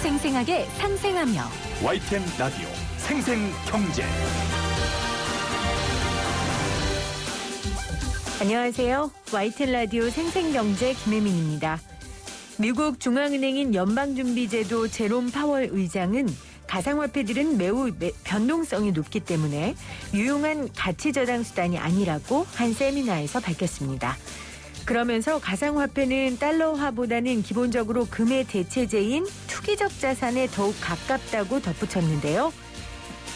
생생하게 상생하며 YTN 라디오 생생경제. 안녕하세요. YTN 라디오 생생경제 김혜민입니다. 미국 중앙은행인 연방준비제도 제롬 파월 의장은 가상화폐들은 매우 변동성이 높기 때문에 유용한 가치저장 수단이 아니라고 한 세미나에서 밝혔습니다. 그러면서 가상화폐는 달러화보다는 기본적으로 금의 대체제인 투기적 자산에 더욱 가깝다고 덧붙였는데요.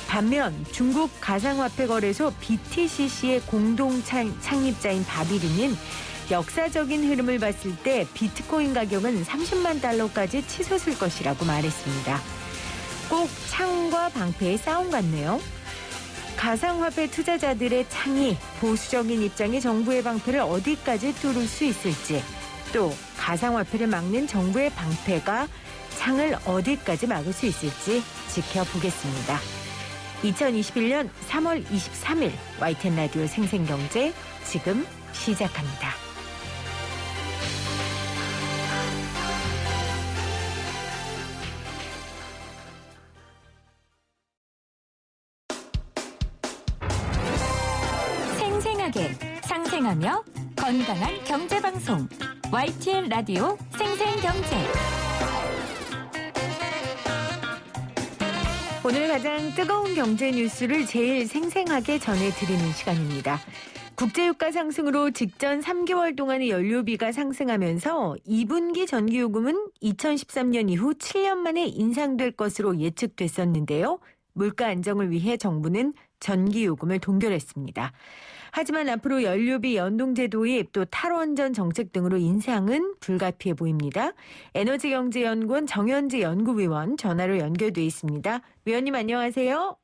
반면 중국 가상화폐 거래소 BTCC의 공동 창립자인 바비리는 역사적인 흐름을 봤을 때 비트코인 가격은 30만 달러까지 치솟을 것이라고 말했습니다. 꼭 창과 방패의 싸움 같네요. 가상화폐 투자자들의 창이 보수적인 입장의 정부의 방패를 어디까지 뚫을 수 있을지, 또 가상화폐를 막는 정부의 방패가 창을 어디까지 막을 수 있을지 지켜보겠습니다. 2021년 3월 23일 YTN 라디오 생생경제 지금 시작합니다. 생생하게 상생하며 건강한 경제방송 YTN 라디오 생생경제. 오늘 가장 뜨거운 경제 뉴스를 제일 생생하게 전해드리는 시간입니다. 국제유가 상승으로 직전 3개월 동안의 연료비가 상승하면서 2분기 전기요금은 2013년 이후 7년 만에 인상될 것으로 예측됐었는데요. 물가 안정을 위해 정부는 전기요금을 동결했습니다. 하지만 앞으로 연료비 연동제 도입, 또 탈원전 정책 등으로 인상은 불가피해 보입니다. 에너지경제연구원 정현지 연구위원 전화로 연결돼 있습니다. 위원님 안녕하세요.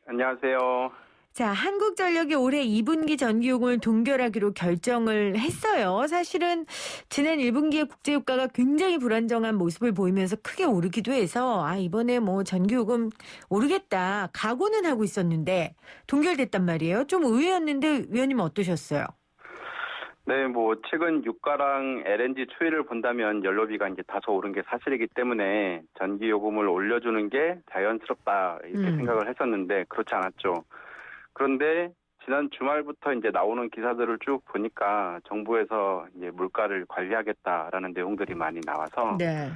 안녕하세요. 자, 한국전력이 올해 2분기 전기요금을 동결하기로 결정을 했어요. 사실은 지난 1분기에 국제유가가 굉장히 불안정한 모습을 보이면서 크게 오르기도 해서 이번에 전기요금 오르겠다 각오는 하고 있었는데 동결됐단 말이에요. 좀 의외였는데 위원님 어떠셨어요? 네, 최근 유가랑 LNG 추이를 본다면 연료비가 이제 다소 오른 게 사실이기 때문에 전기요금을 올려주는 게 자연스럽다 이렇게 생각을 했었는데 그렇지 않았죠. 그런데 지난 주말부터 이제 나오는 기사들을 쭉 보니까 정부에서 이제 물가를 관리하겠다라는 내용들이 많이 나와서 네.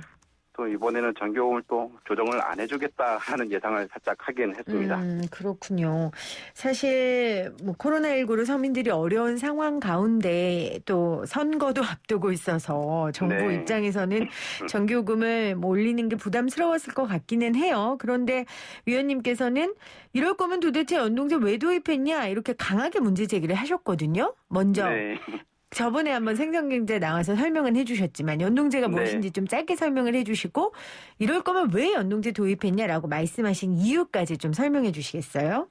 또 이번에는 전기요금을 또 조정을 안 해주겠다 하는 예상을 살짝 하긴 했습니다. 그렇군요. 사실 코로나19로 서민들이 어려운 상황 가운데 또 선거도 앞두고 있어서 정부 네. 입장에서는 전기요금을 올리는 게 부담스러웠을 것 같기는 해요. 그런데 위원님께서는 이럴 거면 도대체 연동제 왜 도입했냐 이렇게 강하게 문제 제기를 하셨거든요. 먼저. 네. 저번에 한번 생생경제 나와서 설명은 해주셨지만 연동제가 무엇인지 좀 짧게 설명을 해주시고 이럴 거면 왜 연동제 도입했냐라고 말씀하신 이유까지 좀 설명해 주시겠어요?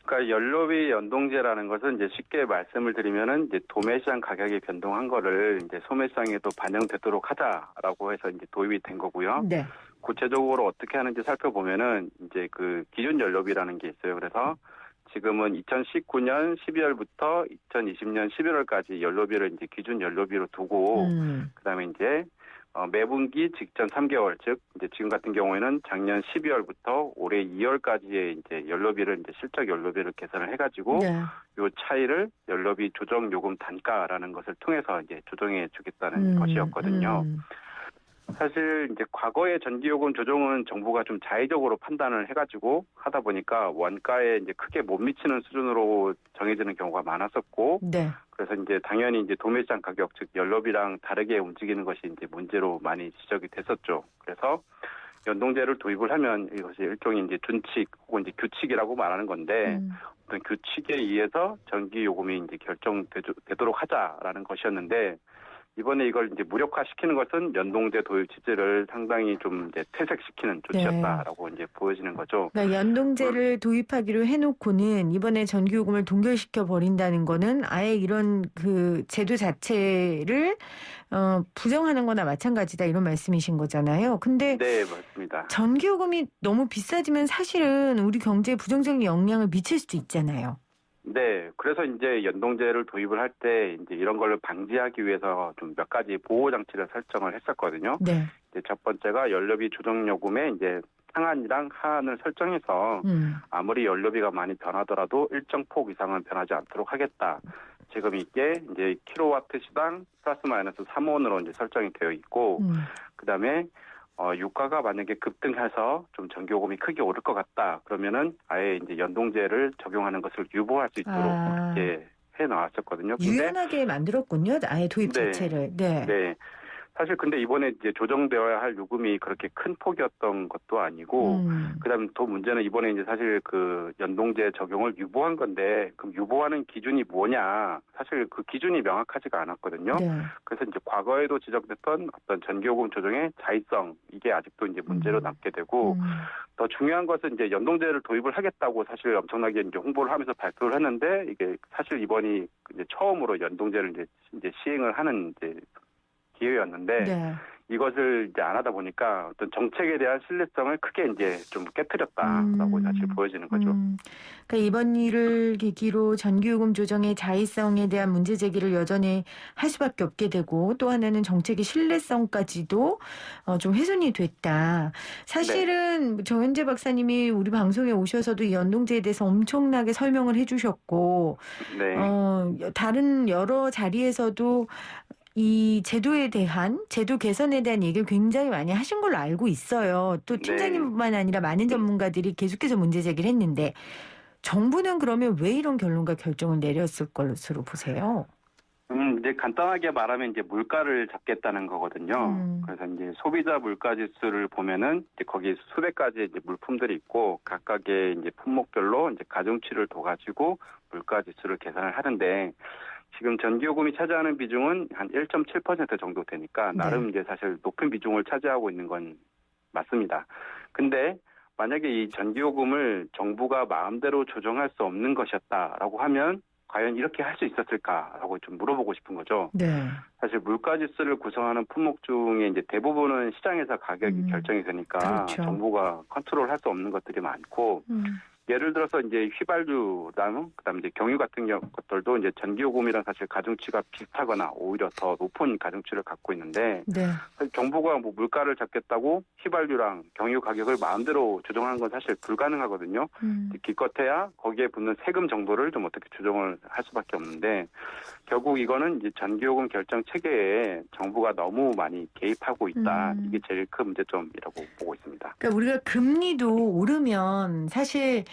그러니까 연료비 연동제라는 것은 이제 쉽게 말씀을 드리면은 이제 도매시장 가격이 변동한 거를 이제 소매시장에도 반영되도록 하자라고 해서 이제 도입이 된 거고요. 네. 구체적으로 어떻게 하는지 살펴보면은 이제 그 기준 연료비라는 게 있어요. 그래서 지금은 2019년 12월부터 2020년 11월까지 연료비를 이제 기준 연료비로 두고 그다음에 이제 매분기 직전 3개월, 즉 이제 지금 같은 경우에는 작년 12월부터 올해 2월까지의 이제 연료비를 이제 실적 연료비를 계산을 해가지고 네. 요 차이를 연료비 조정 요금 단가라는 것을 통해서 이제 조정해 주겠다는 것이었거든요. 사실 이제 과거의 전기요금 조정은 정부가 좀 자의적으로 판단을 해가지고 하다 보니까 원가에 이제 크게 못 미치는 수준으로 정해지는 경우가 많았었고, 네. 그래서 이제 당연히 이제 도매시장 가격, 즉 연료비랑 다르게 움직이는 것이 이제 문제로 많이 지적이 됐었죠. 그래서 연동제를 도입을 하면 이것이 일종의 이제 준칙 혹은 이제 규칙이라고 말하는 건데 어떤 규칙에 의해서 전기요금이 이제 결정되도록 하자라는 것이었는데. 이번에 이걸 이제 무력화시키는 것은 연동제 도입 취지를 상당히 좀 이제 퇴색시키는 조치였다라고 이제 보여지는 거죠. 그러니까 연동제를 도입하기로 해놓고는 이번에 전기요금을 동결시켜 버린다는 거는 아예 이런 그 제도 자체를 부정하는 거나 마찬가지다 이런 말씀이신 거잖아요. 근데 네, 맞습니다. 전기요금이 너무 비싸지면 사실은 우리 경제에 부정적인 영향을 미칠 수도 있잖아요. 네, 그래서 이제 연동제를 도입을 할 때 이제 이런 걸 방지하기 위해서 좀 몇 가지 보호 장치를 설정을 했었거든요. 네. 이제 첫 번째가 연료비 조정 요금의 이제 상한이랑 하한을 설정해서 아무리 연료비가 많이 변하더라도 일정 폭 이상은 변하지 않도록 하겠다. 지금 이게 이제 킬로와트 시당 플러스 마이너스 3원으로 이제 설정이 되어 있고, 그다음에 유가가 만약에 급등해서 좀 전기요금이 크게 오를 것 같다. 그러면은 아예 이제 연동제를 적용하는 것을 유보할 수 있도록 이렇게 해 나왔었거든요. 유연하게 만들었군요. 아예 도입 네. 자체를. 네. 네. 사실 근데 이번에 이제 조정되어야 할 요금이 그렇게 큰 폭이었던 것도 아니고, 그다음에 또 문제는 이번에 이제 사실 그 연동제 적용을 유보한 건데, 그럼 유보하는 기준이 뭐냐? 사실 그 기준이 명확하지가 않았거든요. 네. 그래서 이제 과거에도 지적됐던 어떤 전기요금 조정의 자의성, 이게 아직도 이제 문제로 남게 되고, 더 중요한 것은 이제 연동제를 도입을 하겠다고 사실 엄청나게 이제 홍보를 하면서 발표를 했는데, 이게 사실 이번이 이제 처음으로 연동제를 이제 시행을 하는 이제 기회였는데, 네. 이것을 이제 안 하다 보니까 어떤 정책에 대한 신뢰성을 크게 이제 좀 깨트렸다라고 사실 보여지는 거죠. 그러니까 이번 일을 계기로 전기요금 조정의 자의성에 대한 문제 제기를 여전히 할 수밖에 없게 되고, 또 하나는 정책의 신뢰성까지도 좀 훼손이 됐다. 사실은 정현재 박사님이 우리 방송에 오셔서도 이 연동제에 대해서 엄청나게 설명을 해주셨고, 네. 다른 여러 자리에서도 이 제도에 대한 제도 개선에 대한 얘기를 굉장히 많이 하신 걸로 알고 있어요. 또 팀장님뿐만 아니라 많은 전문가들이 계속해서 문제 제기를 했는데, 정부는 그러면 왜 이런 결론과 결정을 내렸을 것으로 보세요? 이제 간단하게 말하면 이제 물가를 잡겠다는 거거든요. 그래서 이제 소비자 물가 지수를 보면은 이제 거기 수백 가지 이제 물품들이 있고, 각각의 이제 품목별로 이제 가중치를 둬가지고 물가 지수를 계산을 하는데, 지금 전기요금이 차지하는 비중은 한 1.7% 정도 되니까 나름 이제 사실 높은 비중을 차지하고 있는 건 맞습니다. 근데 만약에 이 전기요금을 정부가 마음대로 조정할 수 없는 것이었다라고 하면 과연 이렇게 할 수 있었을까라고 좀 물어보고 싶은 거죠. 네. 사실 물가 지수를 구성하는 품목 중에 이제 대부분은 시장에서 가격이 결정이 되니까 그렇죠. 정부가 컨트롤할 수 없는 것들이 많고, 예를 들어서 이제 휘발유랑 그다음에 이제 경유 같은 것들도 이제 전기요금이랑 사실 가중치가 비슷하거나 오히려 더 높은 가중치를 갖고 있는데, 네. 사실 정부가 뭐 물가를 잡겠다고 휘발유랑 경유 가격을 마음대로 조정하는 건 사실 불가능하거든요. 기껏해야 거기에 붙는 세금 정도를 좀 어떻게 조정을 할 수밖에 없는데, 결국 이거는 이제 전기요금 결정 체계에 정부가 너무 많이 개입하고 있다. 이게 제일 큰 문제점이라고 보고 있습니다. 그러니까 우리가 금리도 오르면 사실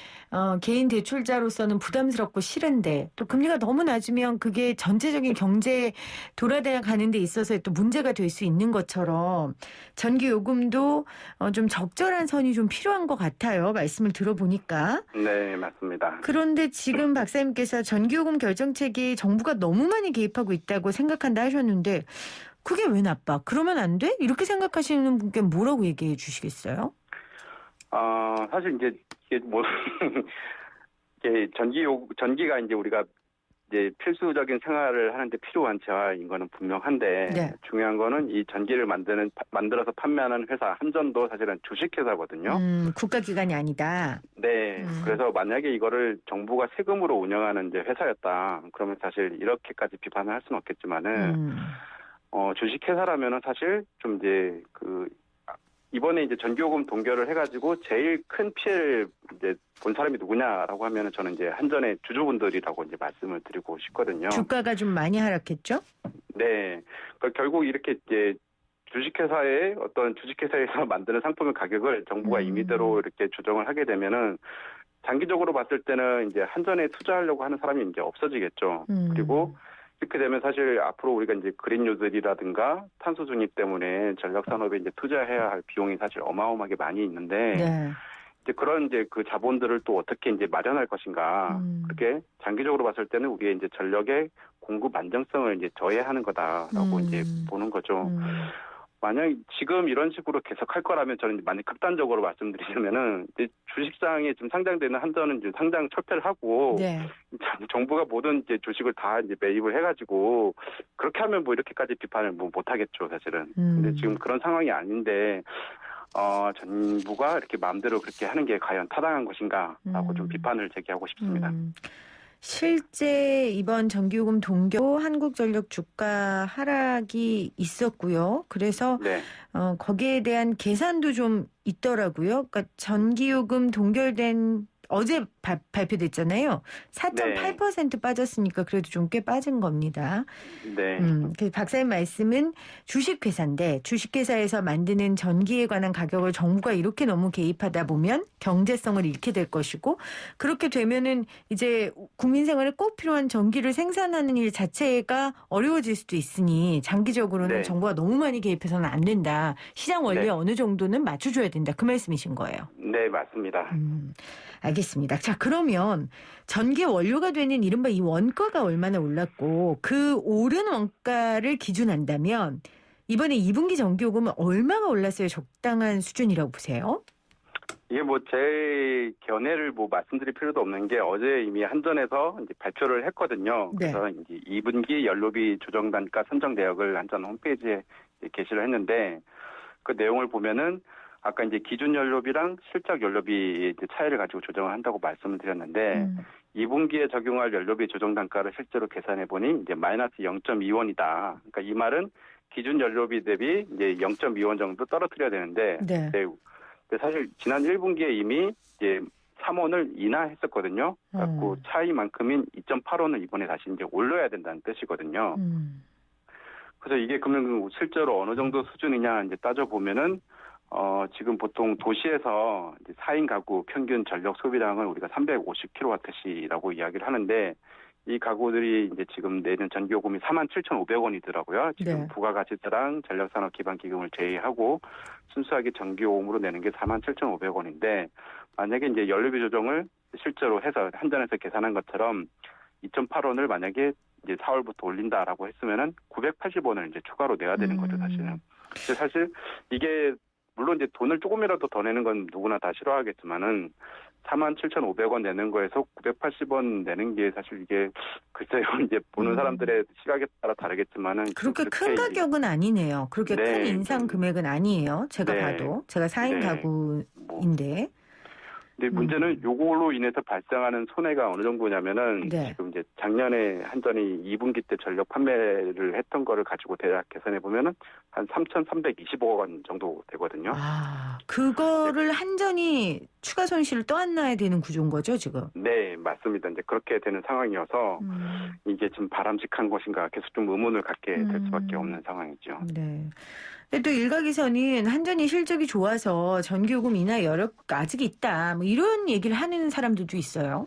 개인 대출자로서는 부담스럽고 싫은데, 또 금리가 너무 낮으면 그게 전체적인 경제에 돌아가는 데 있어서 또 문제가 될 수 있는 것처럼 전기요금도 좀 적절한 선이 좀 필요한 것 같아요. 말씀을 들어보니까. 네, 맞습니다. 그런데 지금 박사님께서 전기요금 결정체계에 정부가 너무 많이 개입하고 있다고 생각한다 하셨는데, 그게 왜 나빠? 그러면 안 돼? 이렇게 생각하시는 분께 뭐라고 얘기해 주시겠어요? 사실 이제 이게 뭐 이게 전기가 이제 우리가 이제 필수적인 생활을 하는데 필요한 재화인 거는 분명한데, 네. 중요한 거는 이 전기를 만들어서 판매하는 회사 한전도 사실은 주식회사거든요. 국가기관이 아니다. 네. 그래서 만약에 이거를 정부가 세금으로 운영하는 이제 회사였다, 그러면 사실 이렇게까지 비판을 할 수는 없겠지만은, 주식회사라면은 사실 좀 이제 이번에 이제 전기요금 동결을 해가지고 제일 큰 피해를 이제 본 사람이 누구냐라고 하면은 저는 이제 한전의 주주분들이라고 이제 말씀을 드리고 싶거든요. 주가가 좀 많이 하락했죠? 네. 그러니까 결국 이렇게 이제 주식회사에서 만드는 상품의 가격을 정부가 임의대로 이렇게 조정을 하게 되면은 장기적으로 봤을 때는 이제 한전에 투자하려고 하는 사람이 이제 없어지겠죠. 그리고 이렇게 되면 사실 앞으로 우리가 이제 그린 뉴딜이라든가 탄소 중립 때문에 전력 산업에 이제 투자해야 할 비용이 사실 어마어마하게 많이 있는데, 네. 이제 그런 이제 그 자본들을 또 어떻게 이제 마련할 것인가. 그렇게 장기적으로 봤을 때는 우리의 이제 전력의 공급 안정성을 이제 저해하는 거다라고 이제 보는 거죠. 만약 지금 이런 식으로 계속 할 거라면 저는 만약 극단적으로 말씀드리자면은 이제 주식시장에 지금 상장되는 한전은 지금 상장 철폐를 하고, 네. 정부가 모든 이제 주식을 다 이제 매입을 해가지고 그렇게 하면 뭐 이렇게까지 비판을 뭐 못하겠죠, 사실은. 근데 지금 그런 상황이 아닌데, 정부가 이렇게 마음대로 그렇게 하는 게 과연 타당한 것인가라고 좀 비판을 제기하고 싶습니다. 실제 이번 전기요금 동결 한국전력 주가 하락이 있었고요. 그래서 네. 거기에 대한 계산도 좀 있더라고요. 그러니까 전기요금 동결된 어제 발표됐잖아요. 4.8% 빠졌으니까 그래도 좀 꽤 빠진 겁니다. 네. 그래서 박사님 말씀은 주식회사인데 주식회사에서 만드는 전기에 관한 가격을 정부가 이렇게 너무 개입하다 보면 경제성을 잃게 될 것이고 그렇게 되면은 이제 국민 생활에 꼭 필요한 전기를 생산하는 일 자체가 어려워질 수도 있으니 장기적으로는 네. 정부가 너무 많이 개입해서는 안 된다. 시장 원리에 네. 어느 정도는 맞춰줘야 된다. 그 말씀이신 거예요. 네, 맞습니다. 알겠습니다. 자, 그러면 전기 원료가 되는 이른바 이 원가가 얼마나 올랐고 그 오른 원가를 기준한다면 이번에 2분기 전기요금은 얼마가 올랐어야 적당한 수준이라고 보세요? 이게 뭐 제 견해를 뭐 말씀드릴 필요도 없는 게 어제 이미 한전에서 이제 발표를 했거든요. 네. 그래서 이제 2분기 연료비 조정 단가 선정 내역을 한전 홈페이지에 게시를 했는데 그 내용을 보면은 아까 이제 기준 연료비랑 실적 연료비 이제 차이를 가지고 조정을 한다고 말씀을 드렸는데 2분기에 적용할 연료비 조정 단가를 실제로 계산해 보니 이제 마이너스 0.2원이다. 그러니까 이 말은 기준 연료비 대비 이제 0.2원 정도 떨어뜨려야 되는데 네. 근데 사실 지난 1분기에 이미 이제 3원을 인하했었거든요. 그래서 차이만큼인 2.8원을 이번에 다시 이제 올려야 된다는 뜻이거든요. 그래서 이게 그러면 실제로 어느 정도 수준이냐 이제 따져보면은 지금 보통 도시에서 이제 4인 가구 평균 전력 소비량을 우리가 350kWh라고 이야기를 하는데 이 가구들이 이제 지금 내는 전기요금이 47,500원이더라고요. 지금 네. 부가가치세랑 전력산업 기반기금을 제외하고 순수하게 전기요금으로 내는 게 47,500원인데 만약에 이제 연료비 조정을 실제로 해서 한전에서 계산한 것처럼 2.8원을 만약에 이제 4월부터 올린다라고 했으면은 980원을 이제 추가로 내야 되는 거죠, 사실은. 근데 사실 이게 물론 이제 돈을 조금이라도 더 내는 건 누구나 다 싫어하겠지만은 47,500원 내는 거에서 980원 내는 게 사실 이게 글쎄요 이제 보는 사람들의 시각에 따라 다르겠지만은 그렇게 큰 가격은 아니네요. 그렇게 네, 큰 인상 금액은 아니에요. 제가 네. 봐도 제가 4인 네. 가구인데. 근데 문제는 요걸로 인해서 발생하는 손해가 어느 정도냐면은 네. 지금 이제 작년에 한전이 2분기 때 전력 판매를 했던 거를 가지고 대략 계산해 보면은 한 3,320억 원 정도 되거든요. 그거를 한전이 추가 손실을 떠안아야 되는 구조인 거죠, 지금? 네, 맞습니다. 이제 그렇게 되는 상황이어서 이게 좀 바람직한 것인가 계속 좀 의문을 갖게 될 수밖에 없는 상황이죠. 네. 근데 또 일각에서는 한전이 실적이 좋아서 전기요금 인하 여력가 아직 있다. 뭐 이런 얘기를 하는 사람들도 있어요.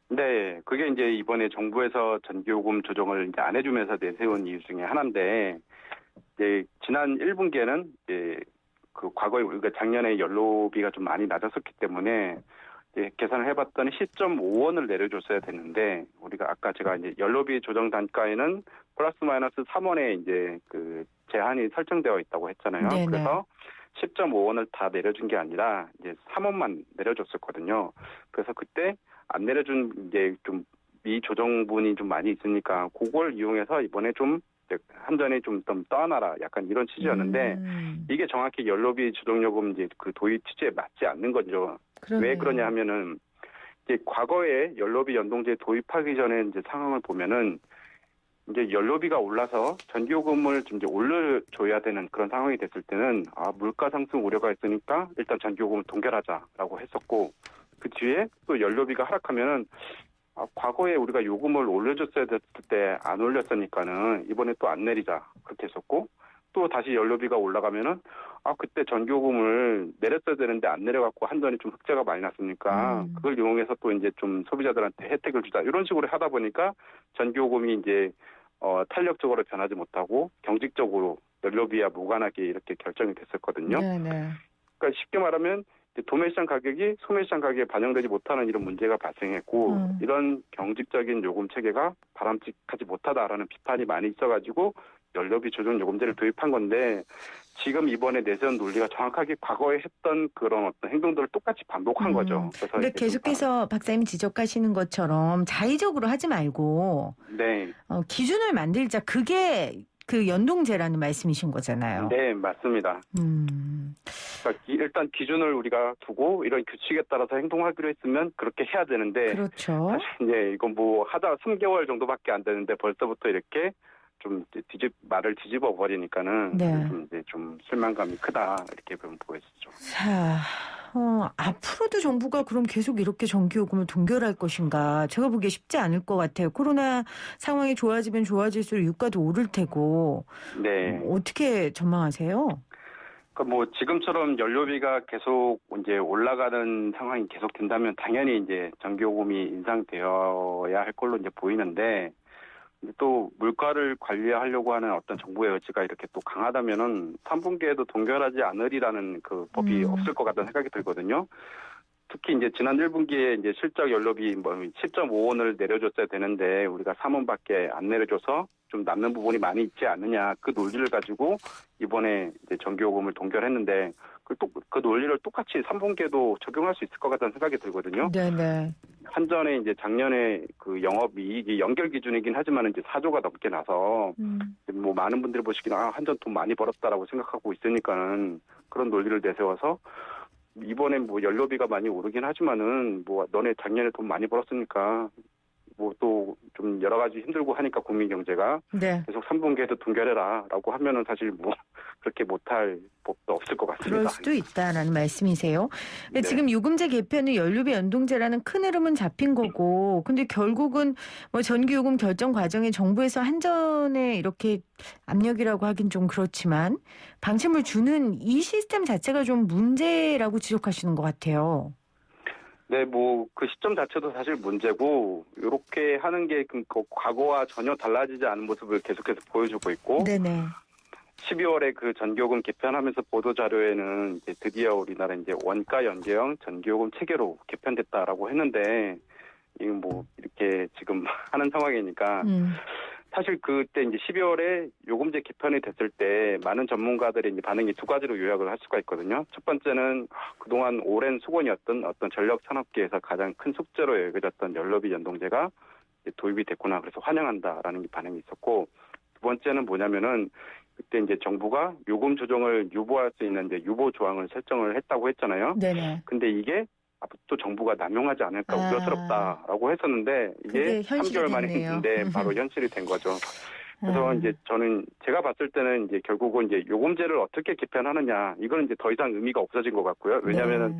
네, 그게 이제 이번에 정부에서 전기요금 조정을 이제 안 해주면서 내세운 이유 중에 하나인데, 이제 지난 1분기에는 이제 그 과거에 우리가 작년에 연료비가 좀 많이 낮았었기 때문에 이제 계산을 해봤더니 10.5원을 내려줬어야 됐는데 우리가 아까 제가 이제 연료비 조정 단가에는 플러스 마이너스 3원에 이제 그 제한이 설정되어 있다고 했잖아요. 네네. 그래서 10.5원을 다 내려준 게 아니라 이제 3원만 내려줬었거든요. 그래서 그때 안 내려준 이제 좀 이 조정분이 좀 많이 있으니까 그걸 이용해서 이번에 좀 한전에 좀 떠안아라 약간 이런 취지였는데 이게 정확히 연료비 조정요금 이제 그 도입 취지에 맞지 않는 거죠. 그러네요. 왜 그러냐 하면은 이제 과거에 연료비 연동제 도입하기 전에 이제 상황을 보면은 이제 연료비가 올라서 전기요금을 좀 이제 올려줘야 되는 그런 상황이 됐을 때는 물가 상승 우려가 있으니까 일단 전기요금을 동결하자라고 했었고 그 뒤에 또 연료비가 하락하면은 과거에 우리가 요금을 올려줬어야 됐을 때 안 올렸으니까는 이번에 또 안 내리자 그렇게 했었고 또 다시 연료비가 올라가면은 그때 전기요금을 내렸어야 되는데 안 내려갖고 한전이 좀 흑자가 많이 났으니까 그걸 이용해서 또 이제 좀 소비자들한테 혜택을 주자 이런 식으로 하다 보니까 전기요금이 이제 탄력적으로 변하지 못하고 경직적으로 연료비와 무관하게 이렇게 결정이 됐었거든요. 네네. 그러니까 쉽게 말하면 도매시장 가격이 소매시장 가격에 반영되지 못하는 이런 문제가 발생했고 이런 경직적인 요금 체계가 바람직하지 못하다라는 비판이 많이 있어가지고 연료비 조정 요금제를 도입한 건데 지금 이번에 내세운 논리가 정확하게 과거에 했던 그런 어떤 행동들을 똑같이 반복한 거죠. 그래서 근데 계속해서 박사님 지적하시는 것처럼 자의적으로 하지 말고 네. 기준을 만들자. 그게 그 연동제라는 말씀이신 거잖아요. 네, 맞습니다. 그러니까 일단 기준을 우리가 두고 이런 규칙에 따라서 행동하기로 했으면 그렇게 해야 되는데 그렇죠. 사실 이제 이건 뭐 하다 3개월 정도밖에 안 되는데 벌써부터 이렇게 좀 말을 뒤집어 버리니까는 네. 좀 실망감이 크다 이렇게 보여지죠. 자, 앞으로도 정부가 그럼 계속 이렇게 전기요금을 동결할 것인가? 제가 보기에 쉽지 않을 것 같아요. 코로나 상황이 좋아지면 좋아질수록 유가도 오를 테고. 네. 어떻게 전망하세요? 그러니까 뭐 지금처럼 연료비가 계속 이제 올라가는 상황이 계속 된다면 당연히 이제 전기요금이 인상되어야 할 걸로 이제 보이는데 또 물가를 관리하려고 하는 어떤 정부의 의지가 이렇게 또 강하다면은 3분기에도 동결하지 않으리라는 그 법이 없을 것 같다는 생각이 들거든요. 특히 이제 지난 1분기에 이제 실적 연료비 10.5원을 내려줬어야 되는데 우리가 3원밖에 안 내려줘서 좀 남는 부분이 많이 있지 않느냐 그 논리를 가지고 이번에 이제 전기요금을 동결했는데 그 논리를 똑같이 3분기에도 적용할 수 있을 것 같다는 생각이 들거든요. 네네. 한전에 이제 작년에 그 영업이익이 연결 기준이긴 하지만 이제 4조가 넘게 나서 뭐 많은 분들이 보시기는 한전 돈 많이 벌었다라고 생각하고 있으니까는 그런 논리를 내세워서 이번에 뭐 연료비가 많이 오르긴 하지만은 뭐 너네 작년에 돈 많이 벌었으니까 뭐 또 좀 여러 가지 힘들고 하니까 국민 경제가 네. 계속 3분기에도 동결해라라고 하면은 사실 뭐 그렇게 못할 법도 없을 것 같습니다. 그럴 수도 있다라는 말씀이세요. 근데 네. 지금 요금제 개편은 연료비 연동제라는 큰 흐름은 잡힌 거고, 근데 결국은 뭐 전기요금 결정 과정에 정부에서 한전에 이렇게 압력이라고 하긴 좀 그렇지만 방침을 주는 이 시스템 자체가 좀 문제라고 지적하시는 것 같아요. 네, 뭐 그 시점 자체도 사실 문제고 이렇게 하는 게 과거와 전혀 달라지지 않은 모습을 계속해서 보여주고 있고 네네. 12월에 그 전기요금 개편하면서 보도 자료에는 이제 드디어 우리나라 이제 원가 연계형 전기요금 체계로 개편됐다라고 했는데 이건 뭐 이렇게 지금 하는 상황이니까 사실 그때 이제 12월에 요금제 개편이 됐을 때 많은 전문가들의 이제 반응이 두 가지로 요약을 할 수가 있거든요. 첫 번째는 그동안 오랜 수건이었던 어떤 전력 산업계에서 가장 큰 숙제로 여겨졌던 연료비 연동제가 이제 도입이 됐구나. 그래서 환영한다라는 반응이 있었고 두 번째는 뭐냐면은 그때 이제 정부가 요금 조정을 유보할 수 있는 이제 유보 조항을 설정을 했다고 했잖아요. 네네. 근데 이게 또 정부가 남용하지 않을까 우려스럽다라고 했었는데 이게 3개월 만에 했는데 바로 현실이 된 거죠. 그래서 이제 저는 제가 봤을 때는 이제 결국은 이제 요금제를 어떻게 개편하느냐 이거는 이제 더 이상 의미가 없어진 것 같고요. 왜냐하면은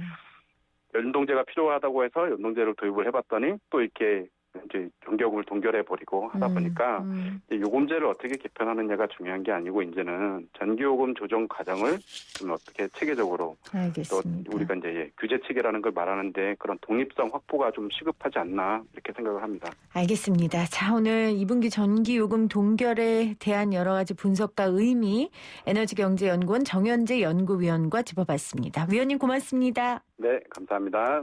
연동제가 필요하다고 해서 연동제를 도입을 해봤더니 또 이렇게 이제 전기요금을 동결해버리고 하다 보니까 이제 요금제를 어떻게 개편하느냐가 중요한 게 아니고 이제는 전기요금 조정 과정을 좀 어떻게 체계적으로 알겠습니다. 또 우리가 이제 규제 체계라는 걸 말하는데 그런 독립성 확보가 좀 시급하지 않나 이렇게 생각을 합니다. 알겠습니다. 자, 오늘 2분기 전기요금 동결에 대한 여러 가지 분석과 의미 에너지경제연구원 정현재 연구위원과 짚어봤습니다. 위원님 고맙습니다. 네, 감사합니다.